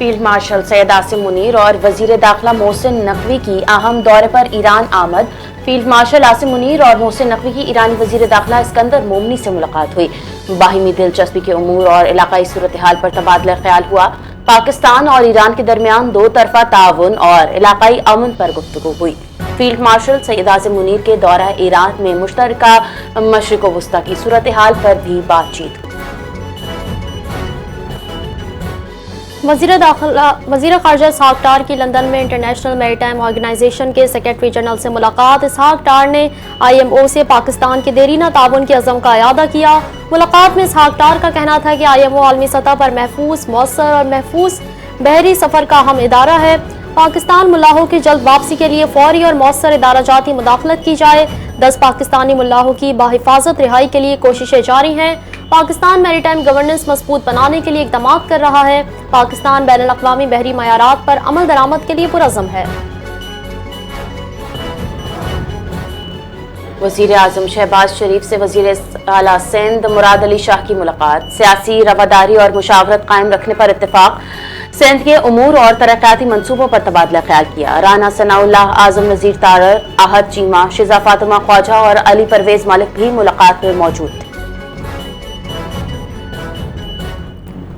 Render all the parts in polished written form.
Field marshal Syed Asim Munir और वजीर दाखिला मोहसिन नकवी की अहम दौरे पर ईरान आमद। फील्ड मार्शल आसिम मुनीर और मोहसिन नकवी की ईरानी वजीर दाखिला इस्कंदर मोमनी से मुलाकात हुई। बाहिमी दिलचस्पी के उमूर और इलाकाई सूरत हाल पर तबादला ख्याल हुआ। पाकिस्तान और ईरान के दरमियान दो तरफा ताउन और इलाकाई अमन पर गुफ्तगू हुई। फील्ड मार्शल सैयद आसिम मुनीर के दौरा ईरान में मुश्तरका मशरिक व वस्ता की सूरत हाल पर भी बातचीत हुई। वज़ीर ख़ारजा इसहाक डार की लंदन में इंटरनेशनल मैरीटाइम ऑर्गेनाइजेशन के सेक्रेटरी जनरल से मुलाकात। इसहाक डार ने IMO से पाकिस्तान के देरीना ताउन के अज़म का इयादा किया। मुलाकात में इसहाक डार का कहना था कि IMO आलमी सतह पर महफूज, मौसर और महफूज बहरी सफ़र का अहम इदारा है। पाकिस्तान मुल्लाहों की जल्द वापसी के लिए फौरी और मौसर इदारा जाती मुदाखलत की जाए। 10 पाकिस्तानी मुल्लाहों की बाहिफाजत रिहाई के लिए कोशिशें जारी हैं। पाकिस्तान मैरीटाइम गवर्नेंस मजबूत बनाने के लिए इक़दाम कर रहा है। पाकिस्तान बैनुल-अक़वामी बहरी मयारात पर अमल दरामद के लिए पुरअज़्म है। वज़ीर आज़म शहबाज शरीफ से वज़ीर आला सिंध मुराद अली शाह की मुलाकात। सियासी रवादारी और मुशावरत कायम रखने पर इत्तेफाक। सिंध के उमूर और तरक्याती मंसूबों पर तबादला ख्याल किया। राना सनाउल्लाह, आज़म नज़ीर तारर, आहद चीमा, शिजा फातिमा ख्वाजा और अली परवेज मलिक भी मुलाकात में मौजूद थे।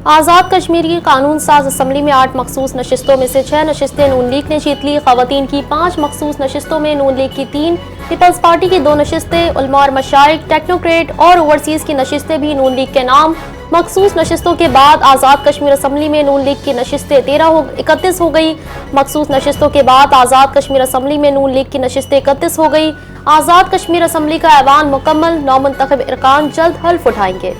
आज़ाद कश्मीर की कानून साज असम्बली में 8 मखसूस नशिस्तों में से 6 नशिस्तें नून लीग ने जीत ली। ख़वातीन की 5 मखसूस नशिस्तों में नून लीग की 3, पीपल्स पार्टी की 2 नशिस्तें, उलमा और मशाइख, टेक्नोक्रेट और ओवरसीज़ की नशिस्तें भी नून लीग के नाम। मखसूस नशिस्तों के बाद आज़ाद कश्मीर असम्बली में नून लीग की नशिस्तें 31 हो गई। मखसूस नशिस्तों के बाद आज़ाद कश्मीर असम्बली में नून लीग की नशिस्तें 31 हो गई। आज़ाद कश्मीर असम्बली का ऐवान मुकम्मल, नौमुंतखब अरकान जल्द हल्फ उठाएंगे।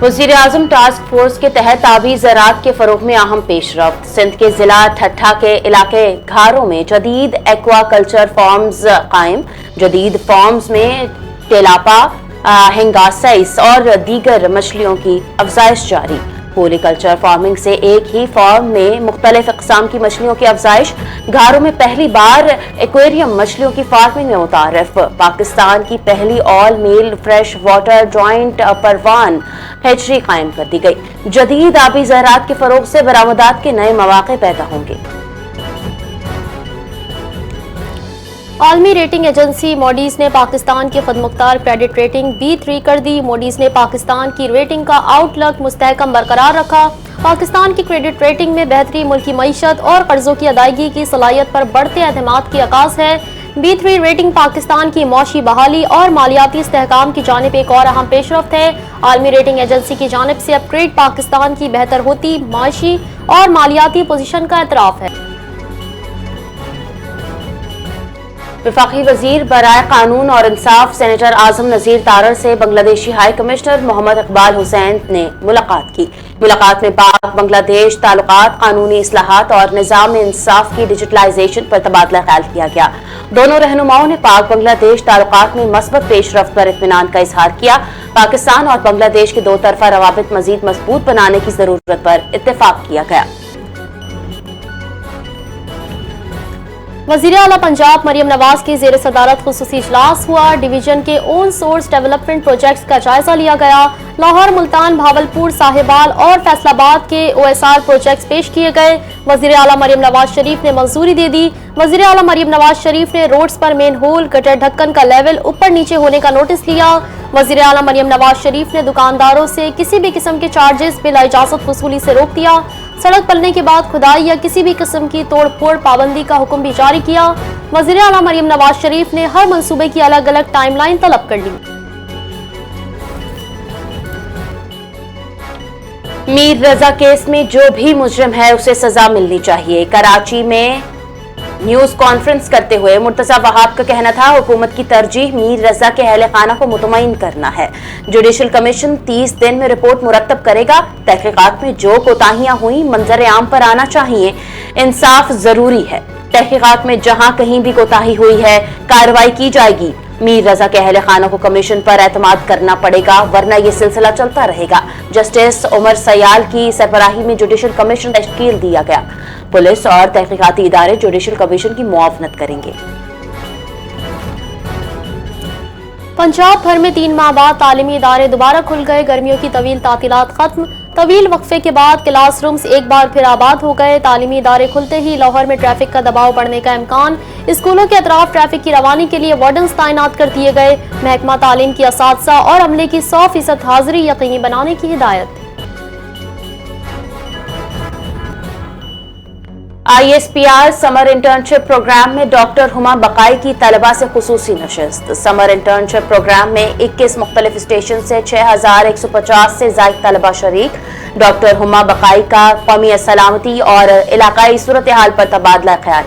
वज़ीर आज़म टास्क फोर्स के तहत आबी ज़राअत के फ़रोग़ में अहम पेशरफ्त। सिंध के ज़िला ठट्ठा के इलाके घारों में जदीद एक्वा कल्चर फार्म्स कायम। जदीद फार्म्स में टेलापा, हिंगासाइस और दीगर मछलियों की अफजाइश जारी। पॉलीकल्चर फार्मिंग से एक ही फार्म में मुख्तलिफ अक़साम की मछलियों की अफजाइश। घारों में पहली बार एक्वेरियम मछलियों की फार्मिंग में मुतारिफ। पाकिस्तान की पहली all mail fresh water joint परवान हैचरी कायम कर दी गई। जदीद आबी ज़राअत के फ़रोग़ से बरामदात के नए मौक़े पैदा होंगे। आलमी रेटिंग एजेंसी मोडीज ने पाकिस्तान की खुदमुख्तार क्रेडिट रेटिंग B3 कर दी। मोडीज ने पाकिस्तान की रेटिंग का आउटलुक मुस्तहकम बरकरार रखा। पाकिस्तान की क्रेडिट रेटिंग में बेहतरी मुल्की मईशत और कर्जों की अदायगी की सलाहियत पर बढ़ते एतमाद की अकास है। B3 रेटिंग पाकिस्तान की मौशी बहाली और मालियाती इस्तेहकाम की जानिब एक और अहम पेशरफ्त है। आलमी रेटिंग एजेंसी की जानिब से अपग्रेड पाकिस्तान की बेहतर होती माशी और मालियाती पोजीशन का एतराफ़ है। वफाकी वजीर बराए कानून और इंसाफ सेनेटर आज़म नज़ीर तारर से बांग्लादेशी हाई कमिश्नर मोहम्मद इकबाल हुसैन ने मुलाकात की। मुलाकात में पाक बांग्लादेश ताल्लुकात, कानूनी इस्लाहात और निज़ाम इंसाफ की डिजिटलाइजेशन पर तबादला ख्याल किया गया। दोनों रहनुमाओं ने पाक बांग्लादेश ताल्लुकात में मस्बत पेशरफ्त पर इत्मीनान का इजहार किया। पाकिस्तान और बांग्लादेश के दो तरफा रवाबित मजीद मजबूत बनाने की जरूरत पर इत्तेफाक किया गया। वज़ीर आला पंजाब मरियम नवाज की ज़ेर सदारत खुसूसी इजलास हुआ। डिवीजन के ओन सोर्स डेवलपमेंट प्रोजेक्ट्स का जायजा लिया गया। लाहौर, मुल्तान, भावलपुर, साहिबाल और फैसलाबाद के OSR प्रोजेक्ट्स पेश किए गए। वज़ीर आला मरियम नवाज शरीफ ने मंजूरी दे दी। वज़ीर आला मरियम नवाज शरीफ ने रोड्स पर मेन होल, गटर ढक्कन का लेवल ऊपर नीचे होने का नोटिस लिया। वज़ीर आला मरियम नवाज शरीफ ने दुकानदारों से किसी भी किस्म के चार्जेस बिला इजाजत वसूली से रोक दिया। सड़क पलने के बाद खुदाई या किसी भी किस्म की तोड़ फोड़ पाबंदी का हुक्म भी जारी किया। वज़ीर आला मरियम नवाज शरीफ ने हर मंसूबे की अलग अलग टाइमलाइन तलब कर ली। मीर रजा केस में जो भी मुजरिम है उसे सजा मिलनी चाहिए। कराची में न्यूज कॉन्फ्रेंस करते हुए मुर्तजा वहाब का कहना था, हुकूमत की तरजीह मीर रजा के अहले खाना को मुतमईन करना है। जुडिशल कमीशन 30 दिन में रिपोर्ट मुरतब करेगा। तहकीकात में जो कोताहियां हुई मंजर आम पर आना चाहिए। इंसाफ जरूरी है। तहकीकात में जहां कहीं भी कोताही हुई है कार्रवाई की जाएगी। मीर रजा के अहले खाना को कमीशन पर एतमाद करना पड़ेगा, वरना ये सिलसिला चलता रहेगा। जस्टिस उमर सयाल की सरबराही में जुडिशल कमीशन तश्कील दिया गया। पुलिस और तहकीकाती इदारे जुडिशल कमीशन की मुआवनत करेंगे। पंजाब भर में 3 माह बाद तालीमी इदारे दोबारा खुल गए। गर्मियों की तवील तातीलात खत्म। तवील वक्फे के बाद क्लास रूम्स एक बार फिर आबाद हो गए। तालीमी इदारे खुलते ही लाहौर में ट्रैफिक का दबाव बढ़ने का इम्कान। स्कूलों के अतराफ ट्रैफिक की रवानी के लिए वार्डन्स तैनात कर दिए गए। महकमा तालीम की असातिज़ा और अमले की 100% हाजिरी यकीनी बनाने की हिदायत। ISPR समर इंटर्नशिप प्रोग्राम में डॉक्टर हुमा बकाई की तलबा से खुसूसी नशिस्त। समर इंटर्नशिप प्रोग्राम में 21 मुख्तलिफ स्टेशन से 6150 से ज़ायद तलबा शरीक। डॉक्टर हुमा बकाई का कौमी सलामती और इलाकाई सूरत हाल पर तबादला ख्याल।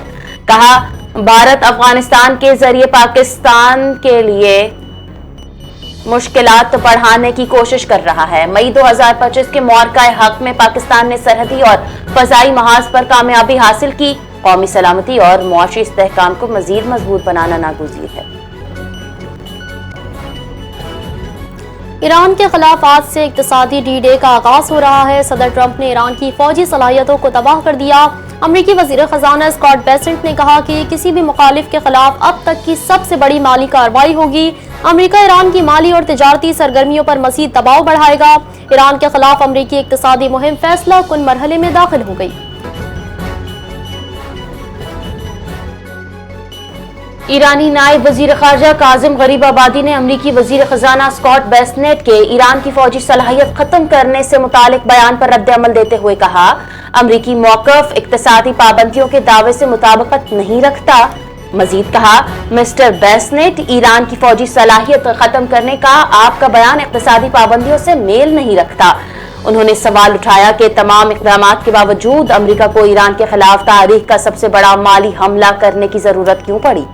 कहा, भारत अफगानिस्तान के जरिए पाकिस्तान के लिए मुश्किलात बढ़ाने की कोशिश कर रहा है। मई 2025 के मुआरका हक में पाकिस्तान ने सरहदी और फजाई महाज पर कामयाबी हासिल की। कौमी सलामती और मुआशी इस्तेहकाम को मजीद मजबूत बनाना नागुज़ीर है। ईरान के खिलाफ आज से इक्तिसादी डी-डे का आगाज हो रहा है। सदर ट्रंप ने ईरान की फौजी सलाहियतों को तबाह कर दिया। अमरीकी वजीर खजाना स्कॉट बेसेंट ने कहा कि किसी भी मुखालिफ के खिलाफ अब तक की सबसे बड़ी माली कार्रवाई होगी। अमरीका ईरान की माली और तिजारती सरगर्मियों पर मजीद दबाव बढ़ाएगा। ईरान के खिलाफ अमरीकी इक्तिसादी मुहिम फैसला कुन मरहले में दाखिल हो गई। ईरानी नायब वजीर खारजा काजिम गरीब आबादी ने अमरीकी वजीर खजाना स्कॉट बेसेंट के ईरान की फौजी सलाहियत खत्म करने से मुतालिक बयान पर रद्द-ए-अमल देते हुए कहा, अमरीकी मौक़िफ़ इक़्तिसादी पाबंदियों के दावे से मुताबिकत नहीं रखता। मजीद कहा, मिस्टर बेसेंट, ईरान की फौजी सलाहियत खत्म करने का आपका बयान इक़्तिसादी पाबंदियों से मेल नहीं रखता। उन्होंने सवाल उठाया कि तमाम इक़दामात के बावजूद अमरीका को ईरान के खिलाफ तारीख का सबसे बड़ा माली हमला करने की जरूरत क्यों पड़ी।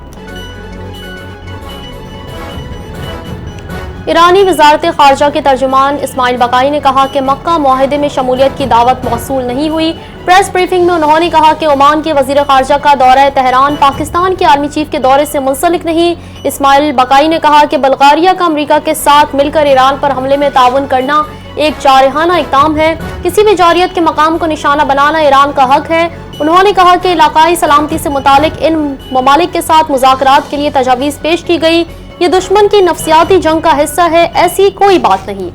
ईरानी वजारत खारजा के तर्जुमान इस्माइल बकाई ने कहा कि मक्का मुआहदे में शमूलियत की दावत मौसूल नहीं हुई। प्रेस ब्रीफिंग में उन्होंने कहा कि ओमान के वजीर खारजा का दौरा तेहरान पाकिस्तान के आर्मी चीफ के दौरे से मुंसलिक नहीं। इस्माइल बकाई ने कहा कि बल्गारिया का अमरीका के साथ मिलकर ईरान पर हमले में ताउन करना एक जारहाना इक़दाम है। किसी भी जारियत के मकाम को निशाना बनाना ईरान का हक है। उन्होंने कहा कि इलाकाई सलामती से मुतालिक इन ममालिक के साथ मुज़ाकरात के लिए तजावीज़ पेश की गई। ये दुश्मन की नफ्सियाती जंग का हिस्सा है, ऐसी कोई बात नहीं।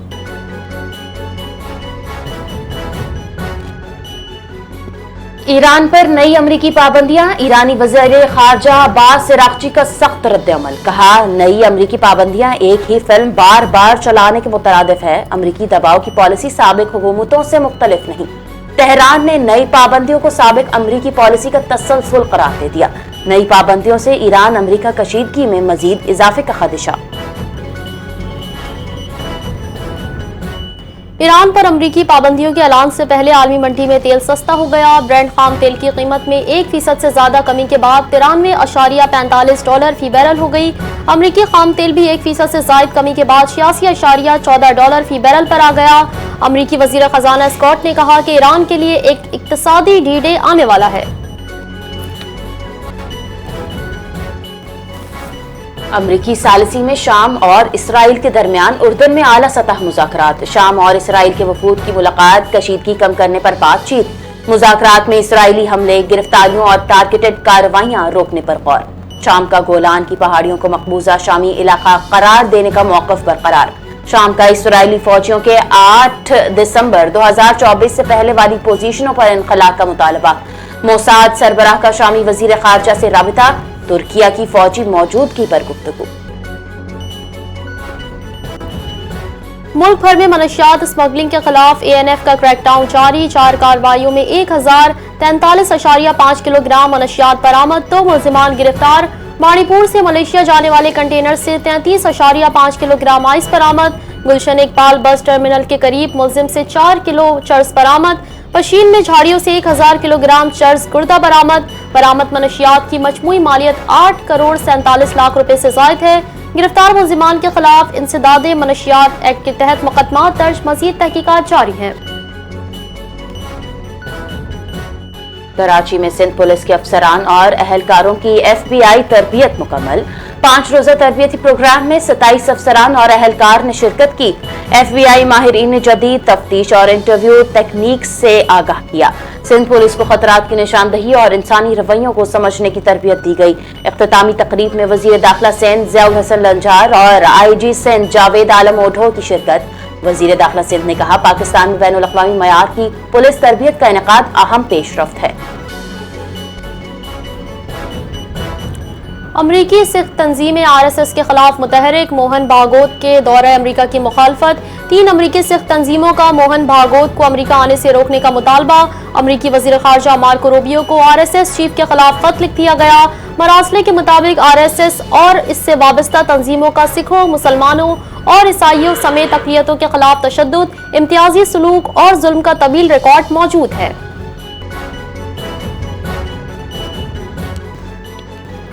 ईरान पर नई अमरीकी पाबंदियां। ईरानी वज़ीर खारजा अब्बास अराग़ची का सख्त रद्द-ए-अमल। कहा, नई अमरीकी पाबंदियां एक ही फिल्म बार बार चलाने के मुतरादिफ है। अमरीकी दबाव की पॉलिसी साबिक हुकूमतों से मुख्तलिफ नहीं। तेहरान ने नई पाबंदियों को साबिक अमरीकी पॉलिसी का तसलसल करार दे दिया। नई पाबंदियों से ईरान अमरीका कशीदगी में मजीद इजाफे का खदशा। ईरान पर अमरीकी पाबंदियों के ऐलान से पहले आलमी मंडी में तेल सस्ता हो गया। ब्रेंट खाम तेल की कीमत में 1% से ज्यादा कमी के बाद $93.45 फी बैरल हो गई। अमरीकी खाम तेल भी 1% से ज्यादा कमी के बाद $86.14 फी बैरल पर आ गया। अमरीकी वजीर खजाना स्कॉट ने कहा कि ईरान के लिए एक इक्तिसादी डी-डे आने वाला है। अमरीकी सालिसी में शाम और इसराइल के दरमियान उर्दन में आला सतह मुज़ाकरात। शाम और इसराइल के वफूद की मुलाकात, कशीदगी कम करने पर बातचीत। मुज़ाकरात में इसराइली हमले, गिरफ्तारियों और टारगेटेड कार्रवाइयां रोकने पर गौर। शाम का गोलान की पहाड़ियों को मकबूजा शामी इलाका करार देने का मौक़िफ़ बरकरार। शाम का इसराइली फौजियों के 8 दिसंबर 2024 से पहले वाली पोजीशनों पर इनखला का मुतालबा। मोसाद सरबराह का शामी वजीर खारजा से राबिता। तुर्किया की फौजी मौजूदगी पर गुफ्तगू। मुल्क भर में मनशियात स्मगलिंग के खिलाफ ANF का क्रैकडाउन जारी। 4 कार्रवाइयों में 1043.5 किलोग्राम मनशियात बरामद। 2 मुलजिमान गिरफ्तार। मणिपुर से मलेशिया जाने वाले कंटेनर से 33.5 किलोग्राम आइस बरामद। गुलशन इकबाल बस टर्मिनल के करीब मुलजिम से 4 किलो चर्स बरामद। पशीन में झाड़ियों से 1000 किलोग्राम चर्स गुर्दा बरामद। बरामद मनशियात की मजमूई मालियत 8 करोड़ 47 लाख रुपए से जायद है। गिरफ्तार मुलजिमान के खिलाफ इंसदाद मनशियात एक्ट के तहत मुकदमा दर्ज। मजीद तहकीकात जारी है। कराची में सिंध पुलिस के अफसरान और अहलकारों की FBI तरबियत मुकम्मल। 5 रोजा तरबियती प्रोग्राम में 27 अफसरान और अहलकार ने शिरकत की। FBI माहिरीन ने जदीद तफ्तीश और इंटरव्यू तकनीक से आगाह किया। सिंध पुलिस को खतरात की निशानदही और इंसानी रवैयों को समझने की तरबियत दी गई। इख्तितामी तकरीब में वजीर दाखिला सिंध ज़ियाउल हसन लंजार और IG सिंध जावेद आलम ओढो की शिरकत। वजीर दाखिला सिंध ने कहा, पाकिस्तान में बैनुल अक़वामी मयार की पुलिस तरबियत का इनेकाद अहम पेशरफ्त है। अमरीकी सिख तंजीम RSS के खिलाफ मुतहरिक मोहन भागवत के दौरे अमरीका की मुखालफत। 3 अमरीकी सिख तंजीमों का मोहन भागवत को अमरीका आने से रोकने का मुतालबा। अमरीकी वजीर खारजा मार्को रूबियो को RSS चीफ के खिलाफ खत लिख दिया गया। मरासले के मुताबिक RSS और इससे वाबस्ता तंजीमों का सिखों, मुसलमानों और ईसाइयों समेत अक़लियतों के खिलाफ तशद्दुद, इम्तियाजी सलूक और जुल्म का तवील रिकॉर्ड मौजूद है।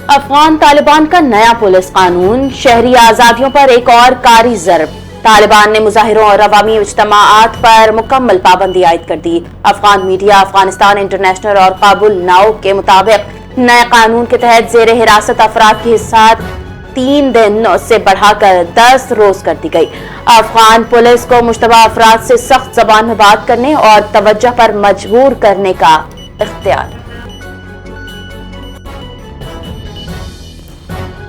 अफगान तालिबान का नया पुलिस कानून, शहरी आज़ादियों पर एक और कारी ज़रब। तालिबान ने मुजाहिरों और अवामी इज्तिमाआत पर मुकम्मल पाबंदी आयद कर दी। अफगान मीडिया अफगानिस्तान इंटरनेशनल और काबुल नाउ के मुताबिक नए कानून के तहत जेर हिरासत अफराद की हिसाब 3 दिन से बढ़ाकर 10 रोज कर दी गई। अफगान पुलिस को मुश्तबा अफराद से सख्त ज़बान में बात करने और तवज्जो पर मजबूर करने का इख्तियार।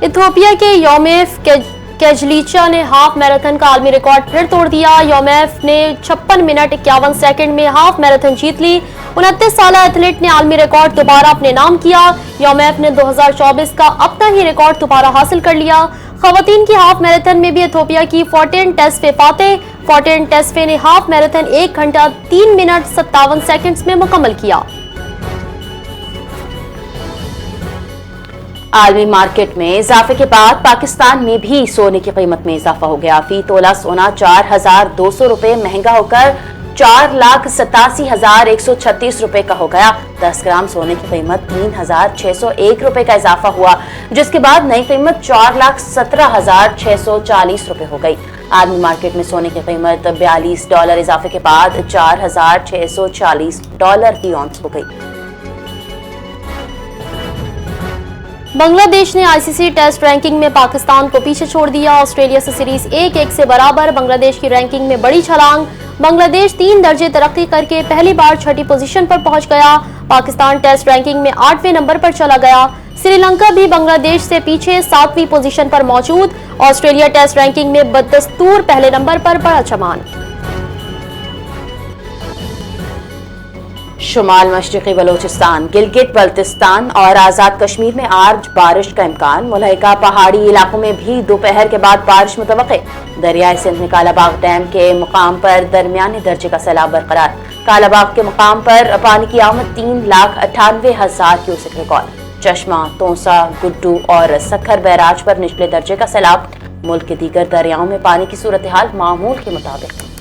इथियोपिया के योमेफ केजलीचा ने हाफ मैराथन का आलमी रिकॉर्ड फिर तोड़ दिया। योमेफ ने 56 मिनट 51 सेकंड में हाफ मैराथन जीत ली। 29 साल एथलीट ने आलमी रिकॉर्ड दोबारा अपने नाम किया। योमेफ ने 2024 का अपना ही रिकॉर्ड दोबारा हासिल कर लिया। खवातीन की हाफ मैराथन में भी इथियोपिया की फोर्टेन टेस्फे फाते। फोर्टेन टेस्फे ने हाफ मैराथन 1 घंटा 3 मिनट 57 सेकंड्स में मुकम्मल किया। आलमी मार्केट में इजाफे के बाद पाकिस्तान में भी सोने की कीमत में इजाफा हो गया। फी तोला सोना 4,200 रुपए महंगा होकर 4,87,136 रुपए का हो गया। 10 ग्राम सोने की कीमत 3,601 रुपए का इजाफा हुआ, जिसके बाद नई कीमत 4,17,640 रुपए हो गई। आलमी मार्केट में सोने की कीमत $42 इजाफे के बाद $4,640 फी औंस हो गई। बांग्लादेश ने ICC टेस्ट रैंकिंग में पाकिस्तान को पीछे छोड़ दिया। ऑस्ट्रेलिया से सीरीज 1-1 से बराबर। बांग्लादेश की रैंकिंग में बड़ी छलांग। बांग्लादेश 3 दर्जे तरक्की करके पहली बार 6ठी पोजीशन पर पहुंच गया। पाकिस्तान टेस्ट रैंकिंग में 8वें नंबर पर चला गया। श्रीलंका भी बांग्लादेश से पीछे 7वीं पोजीशन पर मौजूद। ऑस्ट्रेलिया टेस्ट रैंकिंग में बदस्तूर पहले नंबर पर बड़ा चमान। शुमाल मशरिकी बलोचिस्तान, गिलगित बल्तिस्तान और आज़ाद कश्मीर में आज बारिश का इम्कान। मुल्हिका पहाड़ी इलाकों में भी दोपहर के बाद बारिश मुतवक्के। दरियाए सिंध में कालाबाग डैम के मुकाम पर दरमियाने दर्जे का सैलाब बरकरार। कालाबाग के मुकाम पर पानी की आमद 3,98,000 क्यूसेक रिकॉर्ड। चश्मा, तोसा, गुड्डू और सखर बैराज पर निचले दर्जे का सैलाब। मुल्क के दीगर दरियाओं में पानी की सूरत हाल मामूल के मुताबिक।